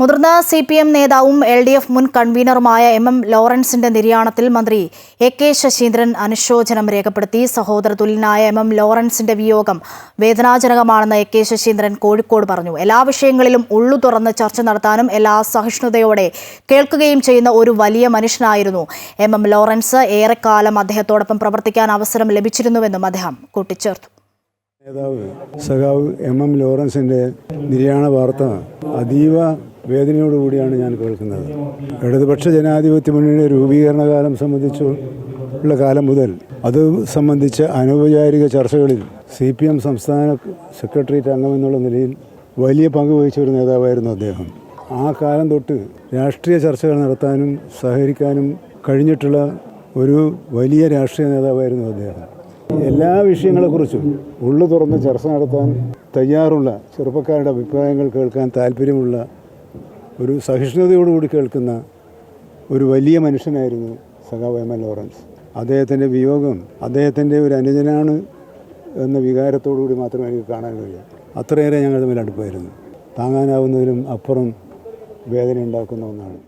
മുതിർന്ന CPM നേതാവും LDF മുൻ കൺവീനറുമായ MM ലോറൻസിന്റെ നിര്യാണത്തിൽ മന്ത്രി AK ശശീന്ദ്രൻ അനുശോചനം രേഖപ്പെടുത്തി. സഹോദരതുല്യനായ MM ലോറൻസിന്റെ വിയോഗം വേദനാജനകമാണെന്ന് AK ശശീന്ദ്രൻ കോഴിക്കോട് പറഞ്ഞു. എല്ലാ വിഷയങ്ങളിലും ഉള്ളു തുറന്ന് ചർച്ച നടത്താനും എല്ലാ സഹിഷ്ണുതയോടെ കേൾക്കുകയും ചെയ്യുന്ന ഒരു വലിയ മനുഷ്യനായിരുന്നു MM ലോറൻസ്. ഏറെക്കാലം അദ്ദേഹത്തോടൊപ്പം പ്രവർത്തിക്കാൻ അവസരം ലഭിച്ചിരുന്നുവെന്നും അദ്ദേഹം കൂട്ടിച്ചേർത്തു. നേതാവ് സഖാവ് MM ലോറൻസിൻ്റെ നിര്യാണ വാർത്ത അതീവ വേദനയോടുകൂടിയാണ് ഞാൻ കേൾക്കുന്നത്. ഇടതുപക്ഷ ജനാധിപത്യ മുന്നണിയുടെ രൂപീകരണ കാലം സംബന്ധിച്ചുള്ള കാലം മുതൽ അത് സംബന്ധിച്ച അനൗപചാരിക ചർച്ചകളിൽ CPM സംസ്ഥാന സെക്രട്ടേറിയറ്റ് അംഗമെന്നുള്ള നിലയിൽ വലിയ പങ്ക് വഹിച്ച ഒരു നേതാവായിരുന്നു അദ്ദേഹം. ആ കാലം തൊട്ട് രാഷ്ട്രീയ ചർച്ചകൾ നടത്താനും സഹകരിക്കാനും കഴിഞ്ഞിട്ടുള്ള ഒരു വലിയ രാഷ്ട്രീയ നേതാവായിരുന്നു അദ്ദേഹം. എല്ലാ വിഷയങ്ങളെക്കുറിച്ചും ഉള്ളു തുറന്ന് ചർച്ച നടത്താൻ തയ്യാറുള്ള, ചെറുപ്പക്കാരുടെ അഭിപ്രായങ്ങൾ കേൾക്കാൻ താല്പര്യമുള്ള, ഒരു സഹിഷ്ണുതയോടുകൂടി കേൾക്കുന്ന ഒരു വലിയ മനുഷ്യനായിരുന്നു സഖാവ് MM ലോറൻസ്. അദ്ദേഹത്തിൻ്റെ വിയോഗം അദ്ദേഹത്തിൻ്റെ ഒരു അനുജനാണ് എന്ന വികാരത്തോടുകൂടി മാത്രമേ എനിക്ക് കാണാൻ കഴിയൂ. അത്രയേറെ ഞങ്ങൾ തമ്മിൽ അടുപ്പായിരുന്നു. താങ്ങാനാവുന്നതിലും അപ്പുറം വേദന ഉണ്ടാക്കുന്ന ഒന്നാണ്.